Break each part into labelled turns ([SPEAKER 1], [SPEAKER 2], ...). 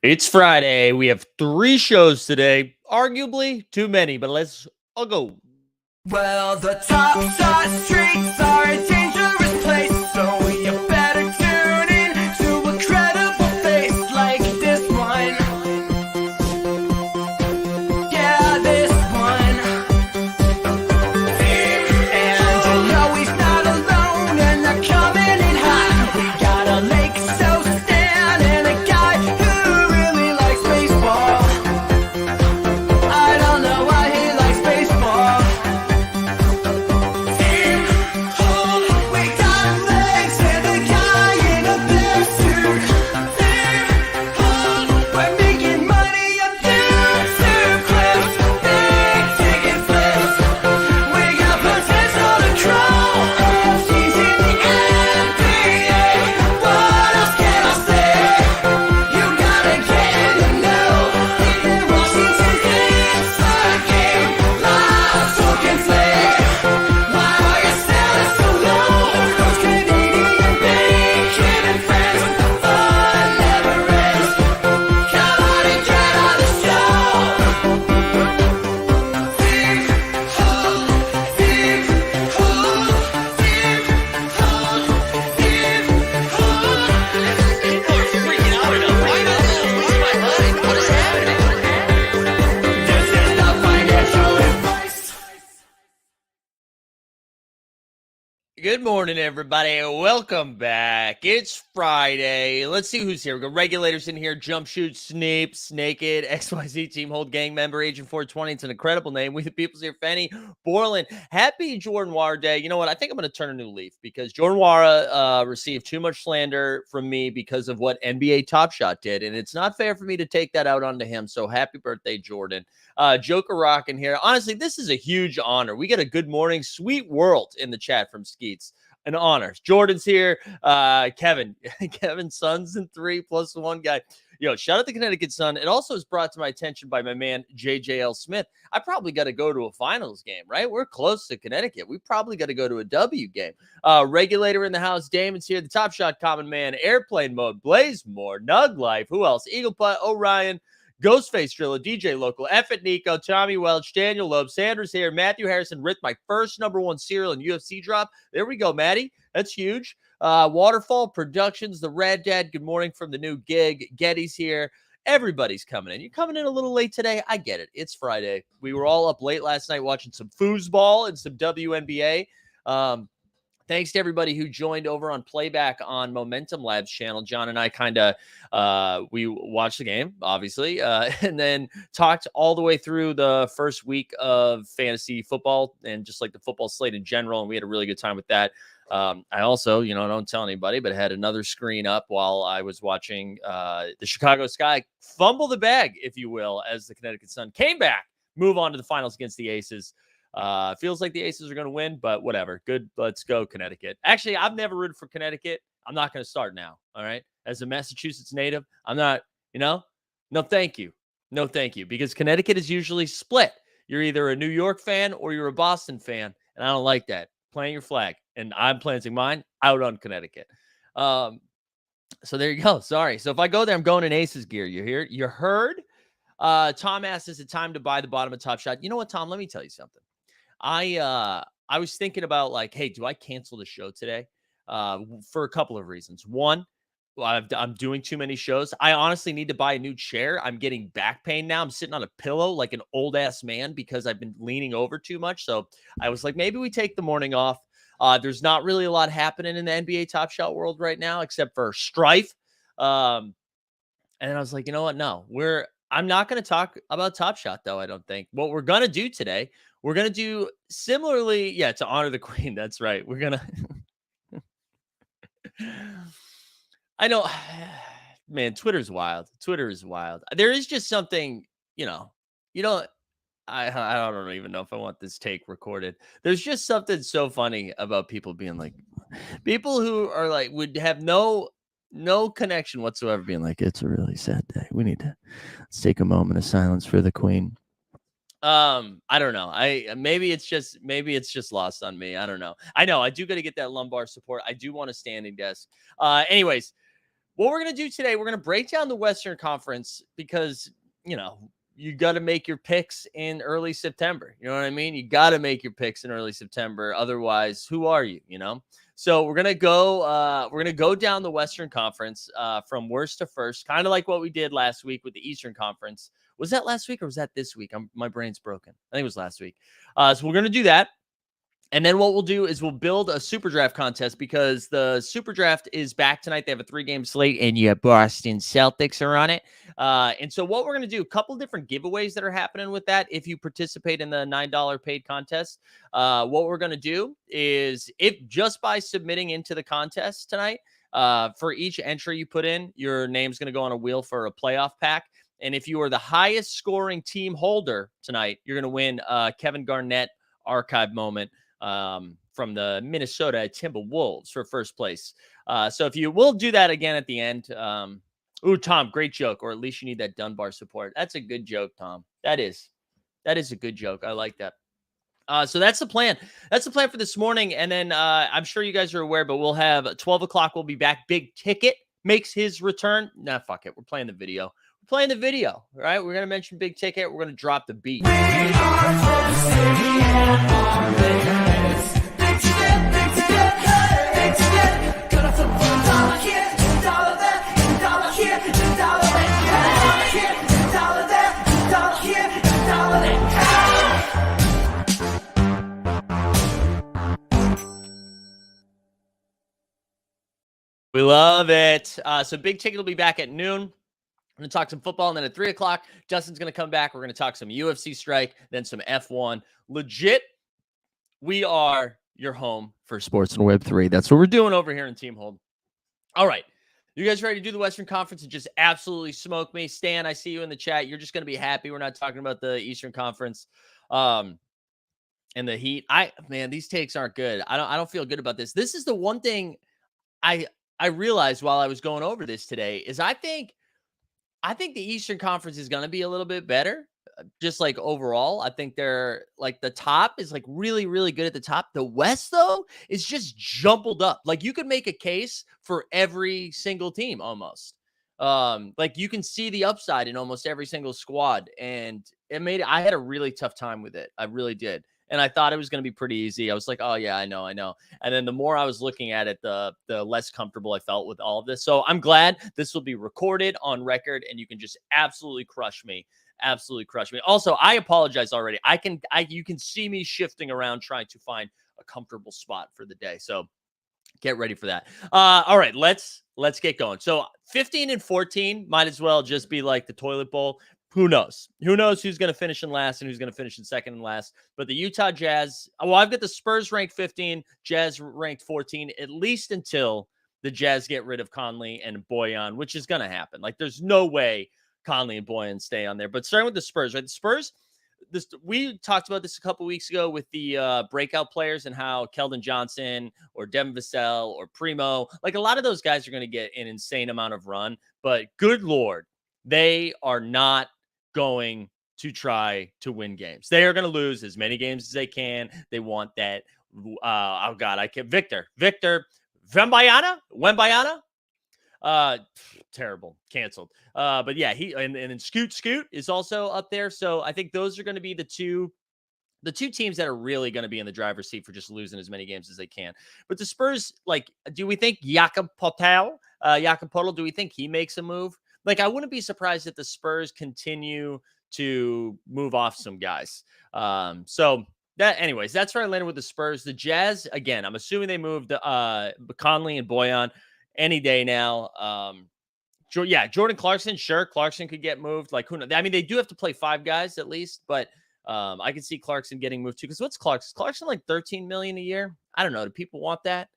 [SPEAKER 1] It's Friday. We have 3 shows today. Arguably too many, but I'll go.
[SPEAKER 2] Well, the top shot streets are a dangerous place, so you better tune in to a credible face like this one. Yeah, this one. And you know he's not alone, and they're coming in hot. We got a Lake So Stan and a guy who really likes baseball. I don't know why he likes baseball. We got legs and a guy in a bear suit. We're making money up YouTube clips, big ticket flips. We got potential to grow. He's in the NBA. What else can I say? You gotta get in the know. Even Washington's inside game. Live talking flag. Why are you selling so low? Those Canadian bacon and friends. Fun never ends. Come on and get on the show. This is the financial advice.
[SPEAKER 1] Good morning, everybody. Welcome back. It's Friday. Let's see who's here. We got regulators in here. Jump Shoot, Sneeps, Naked, XYZ Team Hold Gang Member, Agent 420. It's an incredible name. We the People's here. Fenny, Borland. Happy Jordan Wara Day. You know what? I think I'm going to turn a new leaf because Jordan Wara received too much slander from me because of what NBA Top Shot did. And it's not fair for me to take that out onto him. So happy birthday, Jordan. Joker Rock in here. Honestly, this is a huge honor. We get a good morning, sweet world in the chat from Skeets. An honor. Jordan's here. Kevin Sons in 3 plus 1 guy. Yo, shout out to Connecticut Sun. It also is brought to my attention by my man JJL Smith. I probably got to go to a finals game, right? We're close to Connecticut. We probably got to go to a W game. Regulator in the house. Damon's here. The Top Shot Common Man. Airplane Mode. Blazemore. Nug Life. Who else? Eagle Putt. Orion. Ghostface Driller, DJ Local, F at Nico, Tommy Welch, Daniel Loeb, Sanders here, Matthew Harrison ripped my first #1 serial in UFC drop. There we go, Maddie. That's huge. Waterfall Productions, the Rad Dad. Good morning from the new gig. Getty's here. Everybody's coming in. You're coming in a little late today. I get it. It's Friday. We were all up late last night watching some foosball and some WNBA. Thanks to everybody who joined over on Playback on Momentum Labs channel. John and I kind of we watched the game, obviously, and then talked all the way through the first week of fantasy football and just like the football slate in general. And we had a really good time with that. I also, don't tell anybody, but had another screen up while I was watching the Chicago Sky fumble the bag, if you will, as the Connecticut Sun came back, move on to the finals against the Aces. Feels like the Aces are going to win, but whatever. Good. Let's go, Connecticut. Actually, I've never rooted for Connecticut. I'm not going to start now. All right. As a Massachusetts native, I'm not, no, thank you. No, thank you. Because Connecticut is usually split. You're either a New York fan or you're a Boston fan. And I don't like that. Plant your flag. And I'm planting mine out on Connecticut. So there you go. Sorry. So if I go there, I'm going in Aces gear. You hear? You heard? Tom asked, is it time to buy the bottom of Top Shot? You know what, Tom? Let me tell you something. I was thinking about like, hey, do I cancel the show today? For a couple of reasons. One, I'm doing too many shows. I honestly need to buy a new chair. I'm getting back pain now. I'm sitting on a pillow like an old ass man because I've been leaning over too much. So I was like, maybe we take the morning off. There's not really a lot happening in the NBA Top Shot world right now, except for strife. And I was like, you know what? No, I'm not going to talk about Top Shot, though, I don't think. What we're going to do today, we're going to do similarly, to honor the queen. That's right. We're going to. I know, man, Twitter's wild. Twitter is wild. There is just something, I don't even know if I want this take recorded. There's just something so funny about people being like, people who are like, would have no connection whatsoever being like, it's a really sad day. Let's take a moment of silence for the queen. I don't know. Maybe it's just lost on me. I don't know. I know I do got to get that lumbar support. I do want a standing desk. Anyways, what we're going to do today, we're going to break down the Western Conference because, you got to make your picks in early September. You know what I mean? You got to make your picks in early September. Otherwise, who are you, So we're going to go down the Western Conference from worst to first, kind of like what we did last week with the Eastern Conference. Was that last week or was that this week? My brain's broken. I think it was last week. So we're going to do that. And then what we'll do is we'll build a super draft contest because the super draft is back tonight. They have a 3-game slate and your Boston Celtics are on it. And so what we're going to do, a couple different giveaways that are happening with that. If you participate in the $9 paid contest, what we're going to do is if just by submitting into the contest tonight, for each entry you put in, your name's going to go on a wheel for a playoff pack. And if you are the highest scoring team holder tonight, you're going to win Kevin Garnett archive moment from the Minnesota Timberwolves for first place. So if you will do that again at the end. Tom, great joke. Or at least you need that Dunbar support. That's a good joke, Tom. That is a good joke. I like that. So that's the plan. That's the plan for this morning. And then I'm sure you guys are aware, but we'll have 12 o'clock. We'll be back. Big Ticket makes his return. Nah, fuck it. We're playing the video. All right? We're going to mention Big Ticket. We're going to drop the beat.
[SPEAKER 2] We are from city and on the heads. Big ticket, hey, big ticket. Gonna flip for $1 here, $1 there, $1 here, $1 there, $1 here, $1 there, $1 here, $1 there.
[SPEAKER 1] We love it. So Big Ticket will be back at noon. We're going to talk some football, and then at 3 o'clock, Justin's going to come back. We're going to talk some UFC strike, then some F1. Legit, we are your home for sports and Web3. That's what we're doing over here in Team Hold. All right. You guys ready to do the Western Conference and just absolutely smoke me? Stan, I see you in the chat. You're just going to be happy we're not talking about the Eastern Conference and the Heat. These takes aren't good. I don't feel good about this. This is the one thing I realized while I was going over this today is I think the Eastern Conference is going to be a little bit better, just like overall. I think they're like the top is like really, really good at the top. The West, though, is just jumbled up. Like you could make a case for every single team almost. Like you can see the upside in almost every single squad. And I had a really tough time with it. I really did. And I thought it was going to be pretty easy. I was like, oh, yeah, I know. And then the more I was looking at it, the less comfortable I felt with all of this. So I'm glad this will be recorded on record and you can just absolutely crush me. Also, I apologize already. You can see me shifting around trying to find a comfortable spot for the day. So get ready for that. All right, let's get going. So 15 and 14 might as well just be like the toilet bowl. Who knows? Who knows who's going to finish in last and who's going to finish in second and last? But the Utah Jazz, I've got the Spurs ranked 15, Jazz ranked 14, at least until the Jazz get rid of Conley and Bojan, which is going to happen. Like, there's no way Conley and Bojan stay on there. But starting with the Spurs, right? The Spurs, we talked about this a couple weeks ago with the breakout players and how Keldon Johnson or Devin Vassell or Primo, like a lot of those guys are going to get an insane amount of run. But good Lord, they are not going to try to win games. They are going to lose as many games as they can. They want that. Victor Wembanyama. Terrible, canceled. But yeah, he and then Scoot is also up there. So I think those are going to be the two teams that are really going to be in the driver's seat for just losing as many games as they can. But the Spurs, like, do we think Jakob Poeltl, do we think he makes a move? Like, I wouldn't be surprised if the Spurs continue to move off some guys. So anyways, that's where I landed with the Spurs. The Jazz, again, I'm assuming they moved Conley and Bojan any day now. Jordan Clarkson, sure, Clarkson could get moved. Like, who knows? I mean, they do have to play 5 guys at least, but I can see Clarkson getting moved too. Because what's Clarkson? Clarkson like $13 million a year? I don't know. Do people want that?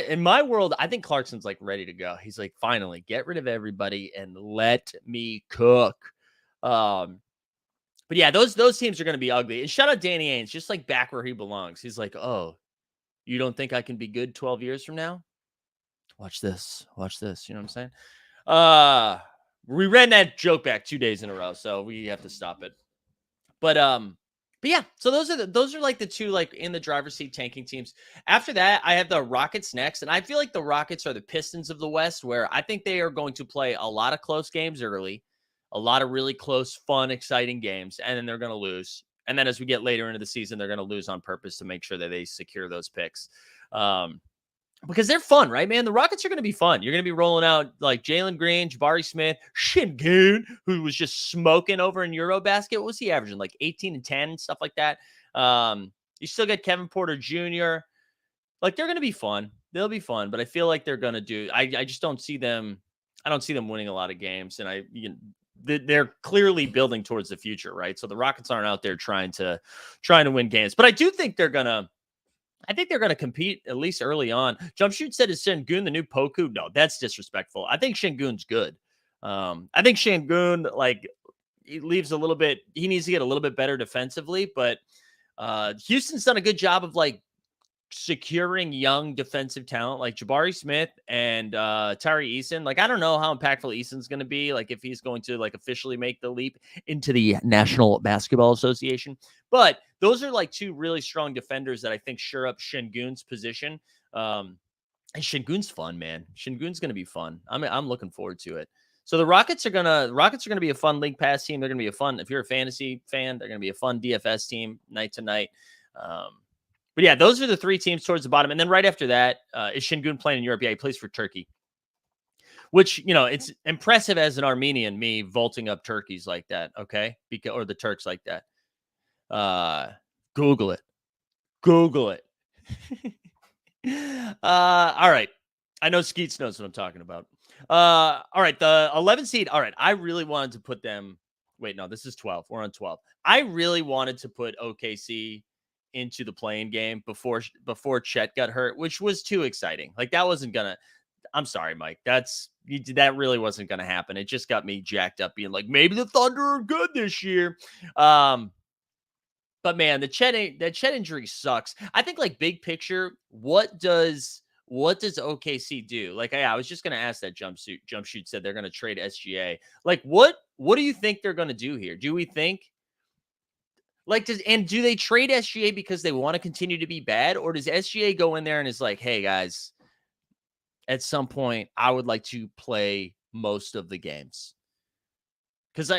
[SPEAKER 1] In my world, I think Clarkson's like ready to go. He's like, finally, get rid of everybody and let me cook. But yeah, those teams are going to be ugly. And shout out Danny Ainge, just like back where he belongs. He's like, oh, you don't think I can be good 12 years from now? Watch this. You know what I'm saying? We ran that joke back 2 days in a row, so we have to stop it. But But yeah, so those are like the two like in the driver's seat tanking teams. After that, I have the Rockets next, and I feel like the Rockets are the Pistons of the West, where I think they are going to play a lot of close games early, a lot of really close, fun, exciting games, and then they're going to lose. And then as we get later into the season, they're going to lose on purpose to make sure that they secure those picks. Um, because they're fun, right, man? The Rockets are going to be fun. You're going to be rolling out like Jalen Green, Jabari Smith, Şengün, who was just smoking over in Eurobasket. What was he averaging? Like 18 and 10 and stuff like that. You still get Kevin Porter Jr. Like they're going to be fun. They'll be fun, but I feel like they're going to do. I just don't see them. I don't see them winning a lot of games, and they're clearly building towards the future, right? So the Rockets aren't out there trying to win games, but I do think they're gonna. I think they're going to compete at least early on. Jumpshoot said, is Şengün the new Poku? No, that's disrespectful. I think Şengün's good. I think Şengün, like, he leaves a little bit, he needs to get a little bit better defensively, but Houston's done a good job of, like, securing young defensive talent like Jabari Smith and Tyree Eason. Like, I don't know how impactful Eason's going to be, like, if he's going to, like, officially make the leap into the National Basketball Association. But those are, like, two really strong defenders that I think shore up Şengün's position. And Şengün's fun, man. Şengün's going to be fun. I'm looking forward to it. So the Rockets are gonna be a fun league pass team. They're gonna be a fun, if you're a fantasy fan, they're gonna be a fun DFS team night to night. But yeah, those are the three teams towards the bottom. And then right after that, is Şengün playing in Europe? Yeah, he plays for Turkey, which, you know, it's impressive as an Armenian, me vaulting up Turkeys like that. Okay. Or the Turks like that. Google it. All right. I know Skeets knows what I'm talking about. All right. The 11 seed. All right. I really wanted to put them. Wait, no, this is 12. We're on 12. I really wanted to put OKC into the playing game before Chet got hurt, which was too exciting. Like that wasn't gonna. I'm sorry, Mike. That really wasn't gonna happen. It just got me jacked up, being like, maybe the Thunder are good this year. But man, the Chet injury sucks. I think, like, big picture, what does OKC do? Like, I was just gonna ask that. Jumpshoot said they're gonna trade SGA. Like, what do you think they're gonna do here? Do we think? Like, do they trade SGA because they want to continue to be bad? Or does SGA go in there and is like, hey, guys, at some point, I would like to play most of the games? Because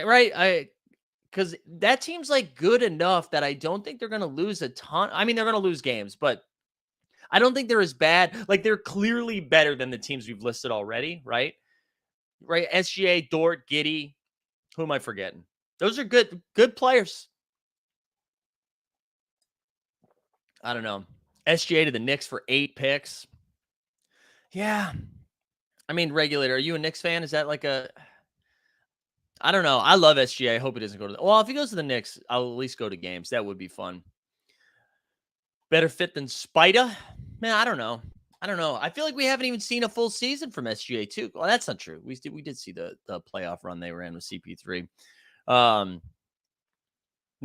[SPEAKER 1] because that team's, like, good enough that I don't think they're going to lose a ton. I mean, they're going to lose games, but I don't think they're as bad. Like, they're clearly better than the teams we've listed already, right? Right? SGA, Dort, Giddey. Who am I forgetting? Those are good players. I don't know. SGA to the Knicks for 8 picks. Yeah. I mean, Regulator, are you a Knicks fan? Is that like a... I don't know. I love SGA. I hope he doesn't go to well, if he goes to the Knicks, I'll at least go to games. That would be fun. Better fit than Spida? Man, I don't know. I feel like we haven't even seen a full season from SGA too. Well, that's not true. We did see the playoff run they ran with CP3. But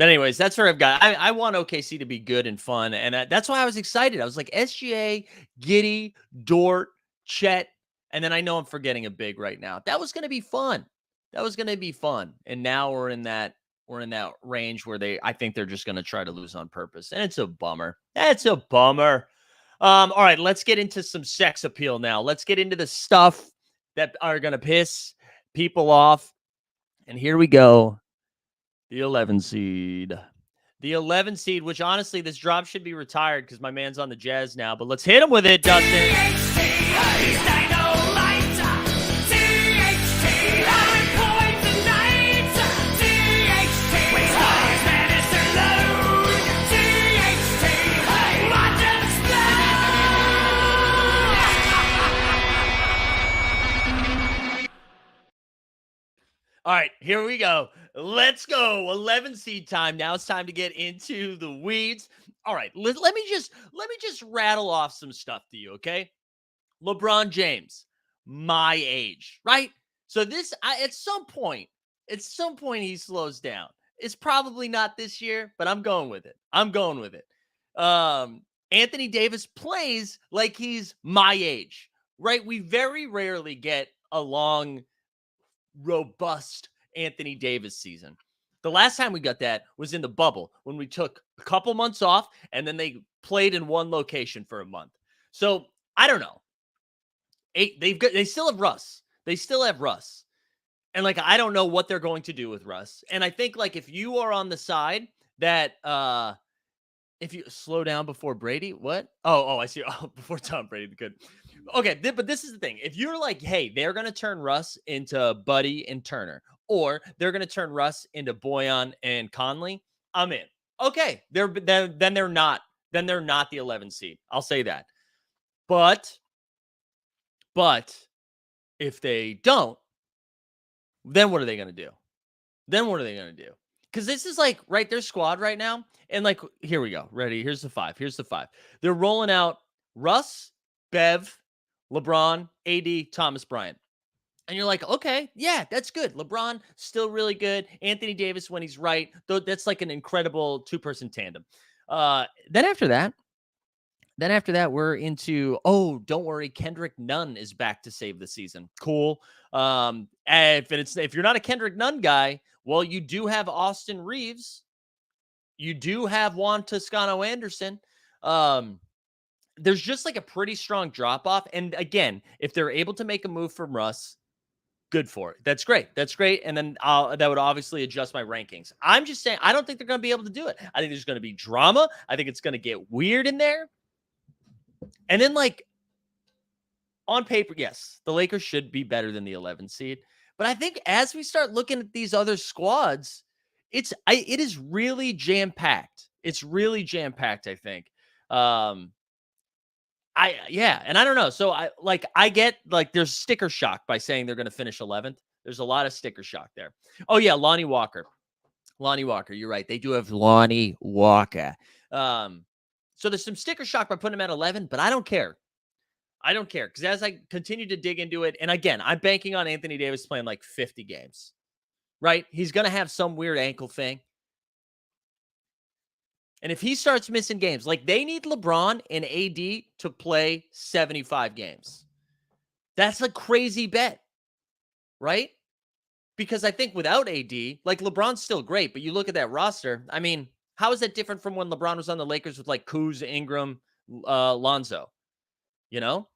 [SPEAKER 1] anyways, that's where I've got. I want OKC to be good and fun, and that's why I was excited. I was like, SGA, Giddey, Dort, Chet, and then I know I'm forgetting a big right now. That was going to be fun. And now we're in that range where I think they're just going to try to lose on purpose, and it's a bummer. All right, let's get into some sex appeal now. Let's get into the stuff that are going to piss people off, and here we go. The 11 seed. The 11 seed, which honestly, this drop should be retired because my man's on the Jazz now. But let's hit him with it, Dustin. All right, here we go. Let's go. 11 seed time. Now it's time to get into the weeds. All right, let me just rattle off some stuff to you, okay? LeBron James, my age, right? So at some point he slows down. It's probably not this year, but I'm going with it. Anthony Davis plays like he's my age, right? We very rarely get a long, robust Anthony Davis season. The last time we got that was in the bubble when we took a couple months off and then they played in one location for a month. So I don't know. They still have Russ. They still have Russ. And like I don't know what they're going to do with Russ. And I think like if you are on the side that if you slow down before Brady, what? I see. Oh, before Tom Brady, good. Okay, but this is the thing. If you're like, hey, they're going to turn Russ into Buddy and Turner, or they're going to turn Russ into Boyan and Conley, I'm in. Okay, then they're not. Then they're not the 11 seed. I'll say that. But if they don't, then what are they going to do? Because this is like right their squad right now. And like, here we go. Ready? Here's the five. They're rolling out Russ, Bev, LeBron, AD, Thomas Bryant. And you're like, okay, yeah, that's good. LeBron, still really good. Anthony Davis, when he's right, though, that's like an incredible two-person tandem. Then after that, we're into, don't worry, Kendrick Nunn is back to save the season. Cool. If you're not a Kendrick Nunn guy, well, you do have Austin Reeves. You do have Juan Toscano Anderson. There's just like a pretty strong drop-off. And again, if they're able to make a move from Russ, good for it. That's great. And then that would obviously adjust my rankings. I'm just saying, I don't think they're going to be able to do it. I think there's going to be drama. I think it's going to get weird in there. And then, like, on paper, yes, the Lakers should be better than the 11 seed. But I think as we start looking at these other squads, it is really jam-packed. It's really jam-packed, I think. And I don't know. So I get like there's sticker shock by saying they're going to finish 11th. There's a lot of sticker shock there. Oh yeah, Lonnie Walker. You're right. They do have Lonnie Walker. So there's some sticker shock by putting him at 11, but I don't care. Because as I continue to dig into it, and again, I'm banking on Anthony Davis playing like 50 games, right? He's going to have some weird ankle thing. And if he starts missing games, like they need LeBron and AD to play 75 games. That's a crazy bet, right? Because I think without AD, like LeBron's still great, but you look at that roster, I mean, how is that different from when LeBron was on the Lakers with like Kuz, Ingram, Lonzo, you know?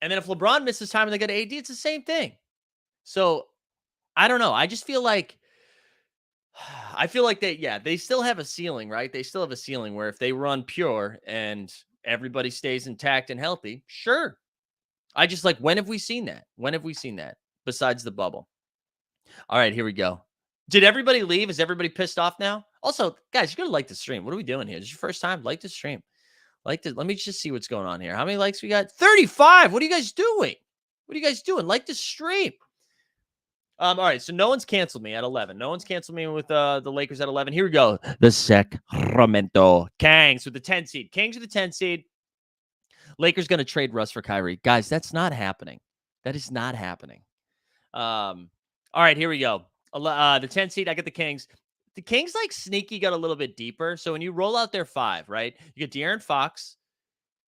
[SPEAKER 1] And then if LeBron misses time and they get AD, it's the same thing. So I don't know. I just feel like they still have a ceiling, right? They still have a ceiling where if they run pure and everybody stays intact and healthy, sure. I just like, when have we seen that? Besides the bubble? All right, here we go. Did everybody leave? Is everybody pissed off now? Also, guys, you gotta like the stream. What are we doing here? This is your first time? Like the stream. Let me just see what's going on here. How many likes we got? 35. What are you guys doing? Like the stream. All right, so no one's canceled me at 11. No one's canceled me with the Lakers at 11. Here we go. The Sacramento Kings with the 10 seed. Kings with the 10 seed. Lakers going to trade Russ for Kyrie. Guys, that's not happening. That is not happening. All right, here we go. The 10 seed, I get the Kings. The Kings, like, sneaky got a little bit deeper. So when you roll out their 5, right, you get De'Aaron Fox.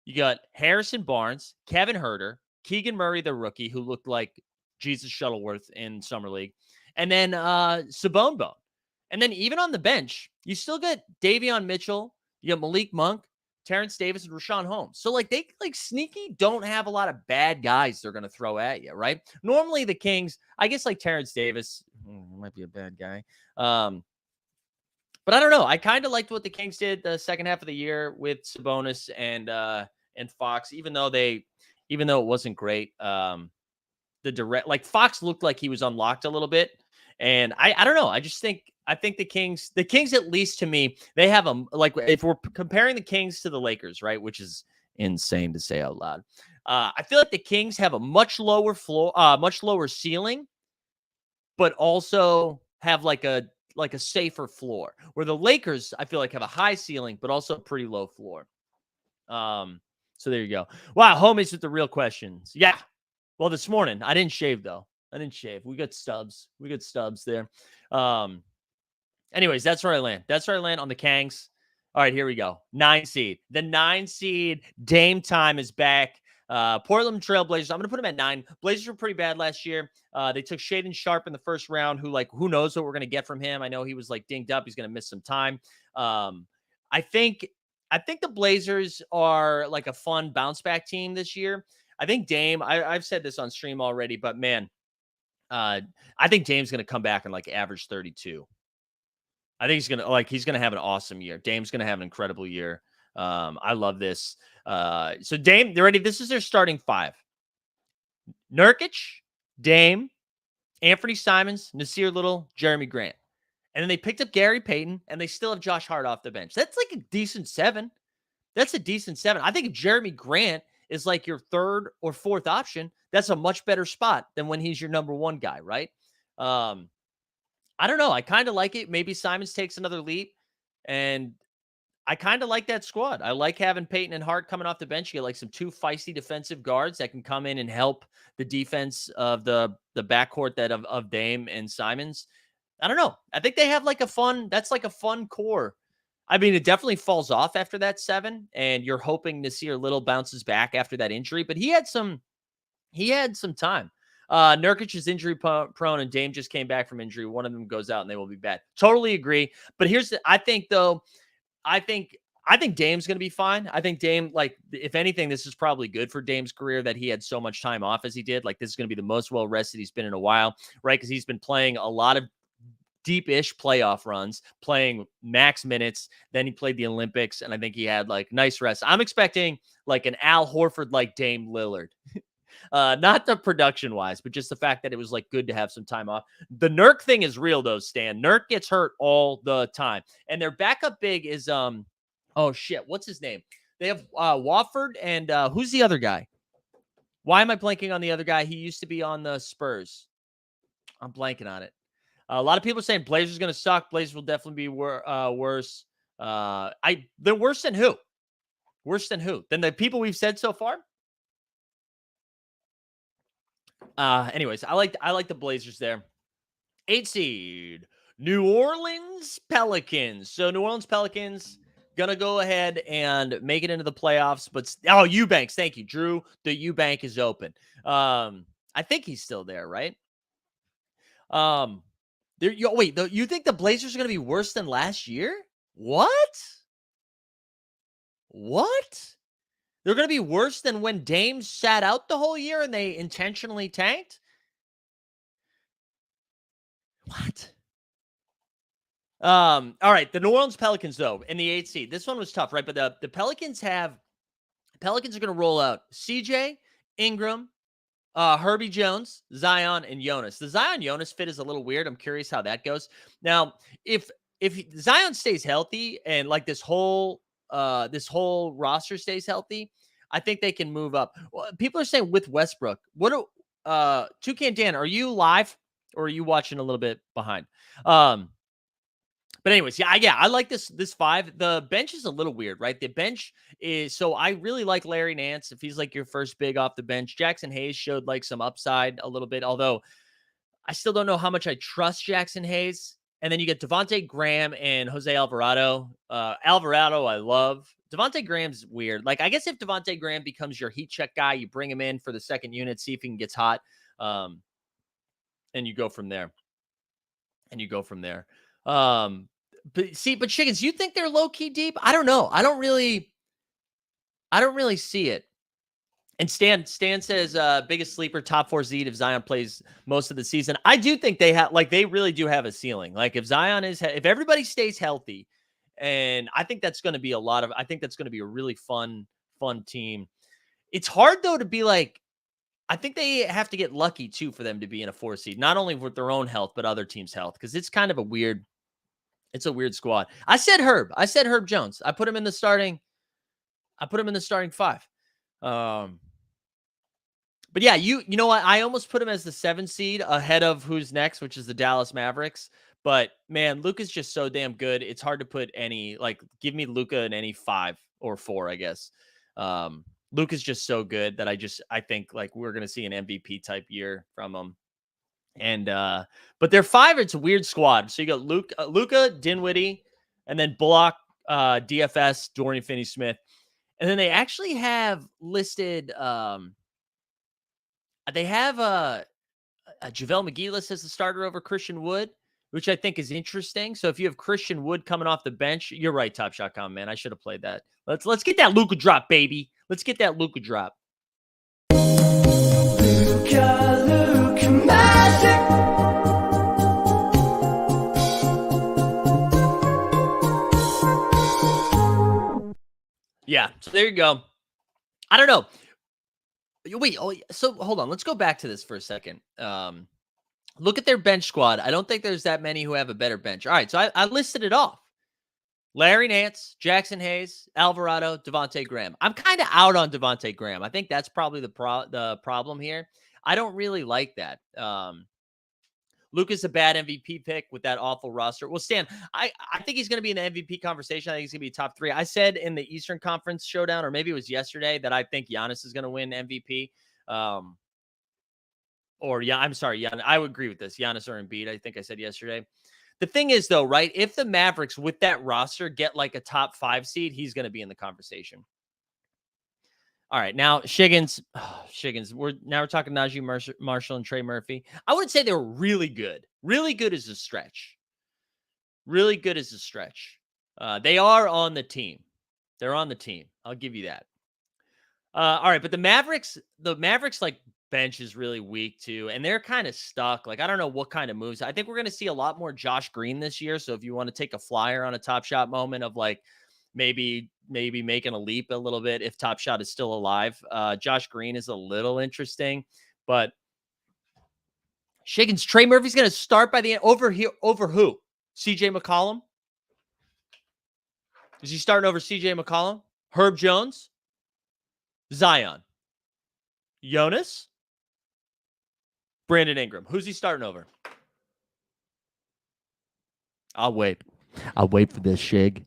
[SPEAKER 1] You got Harrison Barnes, Kevin Huerter, Keegan Murray, the rookie, who looked like Jesus Shuttleworth in Summer League. And then Sabone. And then even on the bench, you still get Davion Mitchell. You got Malik Monk, Terrence Davis, and Rashawn Holmes. So, like, they, like, sneaky don't have a lot of bad guys they're going to throw at you, right? Normally, the Kings, I guess, like, Terrence Davis might be a bad guy. But I don't know. I kind of liked what the Kings did the second half of the year with Sabonis and Fox, even though it wasn't great. Fox looked like he was unlocked a little bit. And I don't know. I think the Kings, at least to me, they have if we're comparing the Kings to the Lakers, right? Which is insane to say out loud. I feel like the Kings have a much lower floor, much lower ceiling, but also have like a safer floor, where the Lakers, I feel like, have a high ceiling, but also a pretty low floor. So there you go. Wow. Homies with the real questions. Yeah. Well, this morning, I didn't shave, though. We got stubs. There. Anyways, that's where I land. On the Kangs. All right, here we go. 9 seed. The 9 seed, Dame time is back. Portland Trailblazers, I'm going to put them at 9. Blazers were pretty bad last year. They took Shaden Sharp in the first round, who knows what we're going to get from him. I know he was like dinged up. He's going to miss some time. I think the Blazers are like a fun bounce back team this year. I think Dame, I've said this on stream already, but man, I think Dame's going to come back and like average 32. I think he's gonna have an awesome year. Dame's gonna have an incredible year. I love this. So Dame, they're ready. This is their starting 5: Nurkic, Dame, Anthony Simons, Nasir Little, Jeremy Grant. And then they picked up Gary Payton, and they still have Josh Hart off the bench. That's like a decent 7. That's a decent 7. I think if Jeremy Grant is like your 3rd or 4th option, that's a much better spot than when he's your number 1 guy, right? I don't know. I kind of like it. Maybe Simons takes another leap, and I kind of like that squad. I like having Peyton and Hart coming off the bench. You get like some 2 feisty defensive guards that can come in and help the defense of the backcourt of Dame and Simons. I don't know. I think they have like a fun core. I mean, it definitely falls off after that 7, and you're hoping Nasir Little bounces back after that injury, but he had some time. Nurkic is injury prone, and Dame just came back from injury. One of them goes out and they will be bad. Totally agree. But I think Dame's going to be fine. I think Dame, like, if anything, this is probably good for Dame's career that he had so much time off as he did. Like, this is going to be the most well-rested he's been in a while, right? Because he's been playing a lot of deep-ish playoff runs, playing max minutes. Then he played the Olympics, and I think he had, like, nice rest. I'm expecting, like, an Al Horford, like Dame Lillard. Not the production wise, but just the fact that it was like good to have some time off. The Nurk thing is real though, Stan. Nurk gets hurt all the time. And their backup big is, oh shit, what's his name? They have Wofford and who's the other guy? Why am I blanking on the other guy? He used to be on the Spurs. I'm blanking on it. A lot of people are saying Blazers going to suck. Blazers will definitely be worse. They're worse than who? Worse than who? Than the people we've said so far? Anyways, I like the Blazers there. 8 seed, New Orleans Pelicans. So New Orleans Pelicans gonna go ahead and make it into the playoffs. But Eubanks, thank you, Drew. The Eubank is open. I think he's still there, right? You think the Blazers are gonna be worse than last year? What? They're going to be worse than when Dame sat out the whole year and they intentionally tanked? What? All right. The New Orleans Pelicans, though, in the 8th seed. This one was tough, right? But the Pelicans are going to roll out CJ, Ingram, Herbie Jones, Zion, and Jonas. The Zion-Jonas fit is a little weird. I'm curious how that goes. Now, if Zion stays healthy and like this whole roster stays healthy, I think they can move up. Well, people are saying with Westbrook, Toucan Dan, are you live or are you watching a little bit behind? But anyways, I like this 5. The bench is a little weird, right? The bench is, so I really like Larry Nance if he's like your first big off the bench. Jackson Hayes showed like some upside a little bit, although I still don't know how much I trust Jackson Hayes. And then you get Devontae Graham and Jose Alvarado. Alvarado, I love. Devontae Graham's weird. Like, I guess if Devontae Graham becomes your heat check guy, you bring him in for the second unit, see if he gets hot. And you go from there. But Chickens, you think they're low-key deep? I don't know. I don't really see it. And Stan says biggest sleeper, top 4 seed if Zion plays most of the season. I do think they really do have a ceiling. Like if everybody stays healthy, and I think that's going to be a really fun team. It's hard though to be like, I think they have to get lucky too for them to be in a 4 seed, not only with their own health, but other teams' health. Because it's kind of a weird squad. I said Herb Jones. I put him in the starting 5. But yeah, you know what? I almost put him as the 7 seed ahead of who's next, which is the Dallas Mavericks. But man, Luka's just so damn good. It's hard to put give me Luka in any 5 or 4, I guess. Luka's just so good that I think like we're gonna see an MVP type year from him. And but they're 5. It's a weird squad. So you got Luka, Dinwiddie, and then Bullock, DFS, Dorian Finney-Smith. And then they actually have listed, they have JaVale McGee listed as the starter over Christian Wood, which I think is interesting. So if you have Christian Wood coming off the bench, you're right, Top Shot Com, man. I should have played that. Let's get that Luka drop, baby. Let's get that Luka drop.
[SPEAKER 2] Luka magic.
[SPEAKER 1] Yeah, so there you go. I don't know. Wait, so hold on. Let's go back to this for a second. Look at their bench squad. I don't think there's that many who have a better bench. All right, so I listed it off. Larry Nance, Jackson Hayes, Alvarado, Devontae Graham. I'm kind of out on Devontae Graham. I think that's probably the problem here. I don't really like that. Luka's a bad MVP pick with that awful roster. Well, Stan, I think he's going to be in the MVP conversation. I think he's going to be top 3. I said in the Eastern Conference showdown, or maybe it was yesterday, that I think Giannis is going to win MVP. I'm sorry, Giannis. I would agree with this. Giannis or Embiid, I think I said yesterday. The thing is, though, right, if the Mavericks with that roster get like a top 5 seed, he's going to be in the conversation. All right, now Shiggins. We're talking Najee Marshall and Trey Murphy. I wouldn't say they were really good. Really good is a stretch. Really good is a stretch. They are on the team. They're on the team. I'll give you that. All right, but the Mavericks like bench is really weak too, and they're kind of stuck. Like I don't know what kind of moves. I think we're going to see a lot more Josh Green this year. So if you want to take a flyer on a Top Shot moment of like maybe making a leap a little bit if Top Shot is still alive, Josh Green is a little interesting, but Shiggins, Trey Murphy's going to start by the end over who? CJ McCollum? Is he starting over CJ McCollum? Herb Jones? Zion? Jonas? Brandon Ingram. Who's he starting over? I'll wait. I'll wait for this, Shig.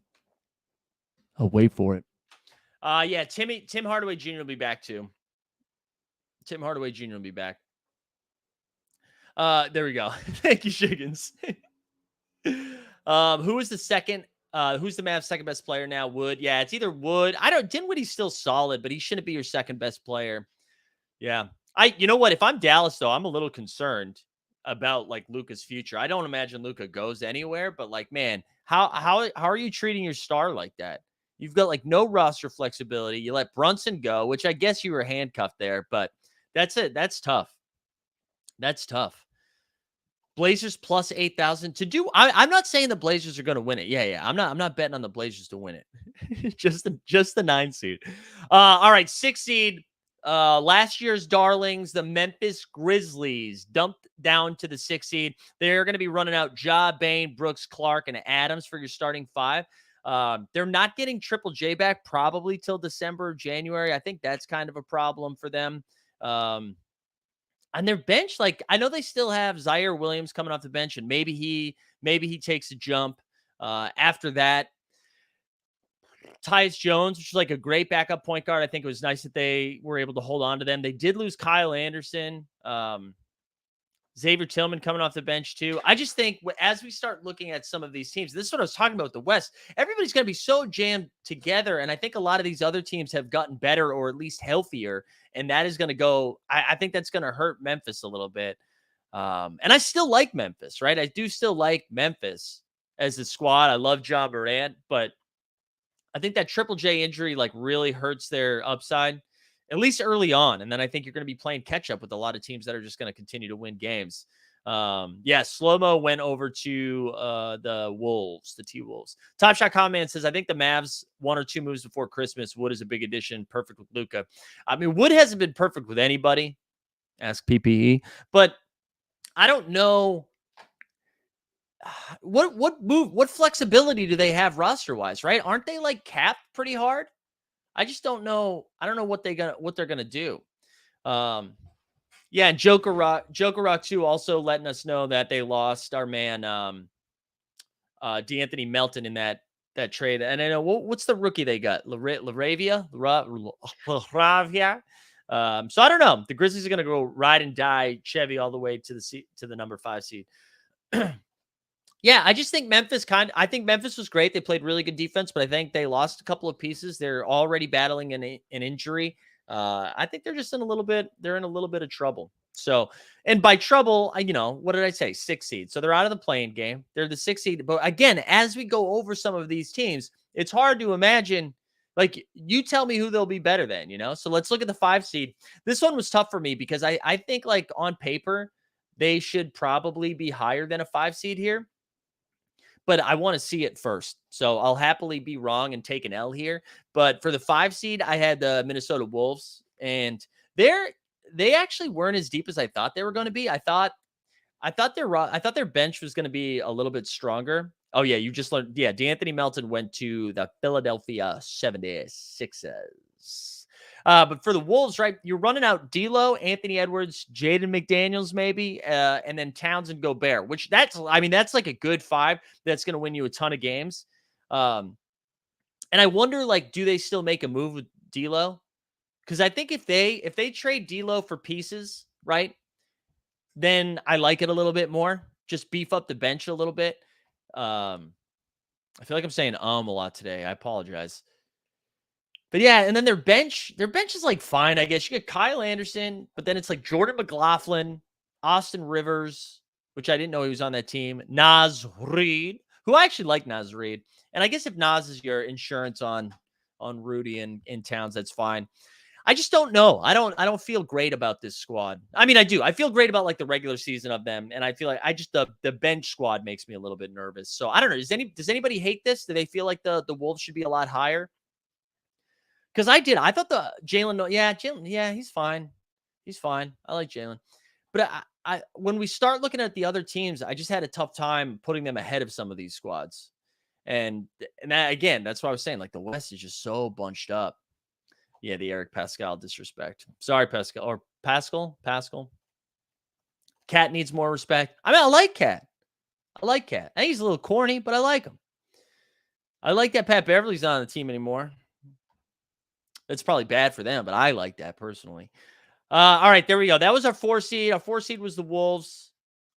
[SPEAKER 1] I'll wait for it. Yeah, Tim Hardaway Jr. will be back too. Tim Hardaway Jr. will be back. There we go. Thank you, Shiggins. Who is the second? Who's the Mavs' second best player now? Wood. Yeah, it's either Wood. Dinwiddie's still solid, but he shouldn't be your second best player. Yeah. You know what? If I'm Dallas, though, I'm a little concerned about like Luka's future. I don't imagine Luka goes anywhere, but like, man, how are you treating your star like that? You've got like no roster flexibility. You let Brunson go, which I guess you were handcuffed there, but that's it. That's tough. That's tough. Blazers plus 8,000 to do. I'm not saying the Blazers are going to win it. Yeah. I'm not betting on the Blazers to win it. just the 9 seed. All right, 6 seed. Last year's darlings, the Memphis Grizzlies, dumped down to the 6 seed. They're going to be running out Ja, Bane, Brooks, Clark, and Adams for your starting 5. They're not getting Triple J back probably till December, January. I think that's kind of a problem for them. On their bench, like I know they still have Zaire Williams coming off the bench, and maybe he takes a jump. After that, Tyus Jones, which is like a great backup point guard. I think it was nice that they were able to hold on to them. They did lose Kyle Anderson. Xavier Tillman coming off the bench too. I just think as we start looking at some of these teams, this is what I was talking about with the West. Everybody's going to be so jammed together, and I think a lot of these other teams have gotten better or at least healthier, and that is going to go. I think that's going to hurt Memphis a little bit. And I still like Memphis, right? I do still like Memphis as a squad. I love Ja Morant, but I think that Triple J injury like really hurts their upside, at least early on. And then I think you're going to be playing catch up with a lot of teams that are just going to continue to win games. Slow-mo went over to the Wolves, the T-Wolves. Top Shot comment says, I think the Mavs 1 or 2 moves before Christmas. Wood is a big addition. Perfect with Luka. I mean, Wood hasn't been perfect with anybody. Ask PPE. But I don't know. What flexibility do they have roster-wise, right? Aren't they like capped pretty hard? I just don't know. I don't know what they're gonna do. And Joker Rock too also letting us know that they lost our man D'Anthony Melton in that trade. And I know what's the rookie they got? Laravia. So I don't know. The Grizzlies are gonna go ride and die Chevy all the way to the number 5 seed. Yeah, I just think I think Memphis was great. They played really good defense, but I think they lost a couple of pieces. They're already battling an injury. I think they're in a little bit of trouble. So, and by trouble, what did I say? 6 seed. So they're out of the playing game. They're the 6 seed. But again, as we go over some of these teams, it's hard to imagine. Like, you tell me who they'll be better than. So let's look at the 5 seed. This one was tough for me because I think, like, on paper, they should probably be higher than a 5 seed here, but I want to see it first. So I'll happily be wrong and take an L here. But for the 5 seed, I had the Minnesota Wolves, and they actually weren't as deep as I thought they were going to be. I thought their bench was going to be a little bit stronger. Oh yeah, you just learned. Yeah, D'Anthony Melton went to the Philadelphia 76ers. But for the Wolves, right, you're running out D'Lo, Anthony Edwards, Jaden McDaniels, maybe, and then Towns and Gobert. That's like a good 5 that's going to win you a ton of games. And I wonder, like, do they still make a move with D'Lo? Because I think if they trade D'Lo for pieces, right, then I like it a little bit more. Just beef up the bench a little bit. I feel like I'm saying a lot today. I apologize. But yeah, and then their bench is like fine, I guess. You get Kyle Anderson, but then it's like Jordan McLaughlin, Austin Rivers, which I didn't know he was on that team, Naz Reid, who I actually like Naz Reid. And I guess if Naz is your insurance on Rudy and in Towns, that's fine. I just don't know. I don't feel great about this squad. I mean, I do. I feel great about, like, the regular season of them, and I feel like the bench squad makes me a little bit nervous. So I don't know. Does anybody hate this? Do they feel like the Wolves should be a lot higher? Because I did. I thought the Jalen, yeah, he's fine. He's fine. I like Jalen. But I when we start looking at the other teams, I just had a tough time putting them ahead of some of these squads. And that, again, that's what I was saying. Like, the West is just so bunched up. Yeah, the Eric Pascal disrespect. Sorry, Pascal. Or Pascal. Cat needs more respect. I mean, I like Cat. I think he's a little corny, but I like him. I like that Pat Beverly's not on the team anymore. It's probably bad for them, but I like that personally. All right, there we go. That was our 4 seed. Our 4 seed was the Wolves.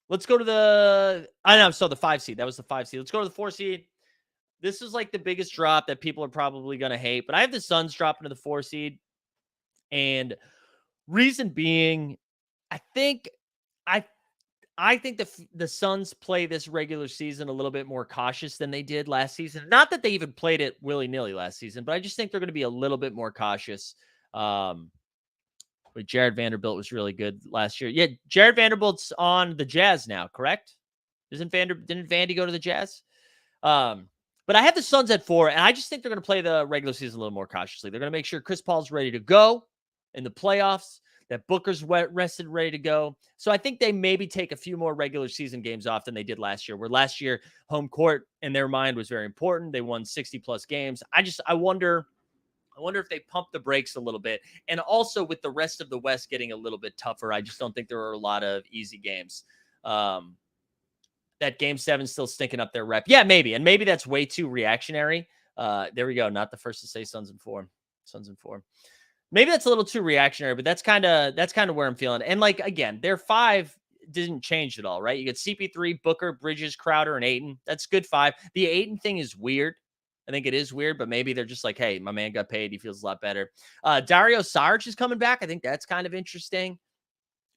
[SPEAKER 1] Let's go to the the 5 seed. That was the 5 seed. Let's go to the 4 seed. This is like the biggest drop that people are probably going to hate, but I have the Suns dropping to the 4 seed. And reason being, I think the Suns play this regular season a little bit more cautious than they did last season. Not that they even played it willy-nilly last season, but I just think they're going to be a little bit more cautious. Jared Vanderbilt was really good last year. Yeah, Jared Vanderbilt's on the Jazz now, correct? Didn't Vandy go to the Jazz? But I have the Suns at 4, and I just think they're going to play the regular season a little more cautiously. They're going to make sure Chris Paul's ready to go in the playoffs, that Booker's rested, ready to go. So I think they maybe take a few more regular season games off than they did last year, where last year home court in their mind was very important. They won 60-plus games. I wonder if they pump the brakes a little bit. And also, with the rest of the West getting a little bit tougher, I just don't think there are a lot of easy games. That Game 7 still stinking up their rep. Yeah, maybe. And maybe that's way too reactionary. There we go. Not the first to say Suns in 4. Maybe that's a little too reactionary, but that's kind of where I'm feeling. And, like, again, their 5 didn't change at all, right? You get CP3, Booker, Bridges, Crowder, and Ayton. That's good 5. The Ayton thing is weird. I think it is weird, but maybe they're just like, hey, my man got paid. He feels a lot better. Dario Saric is coming back. I think that's kind of interesting.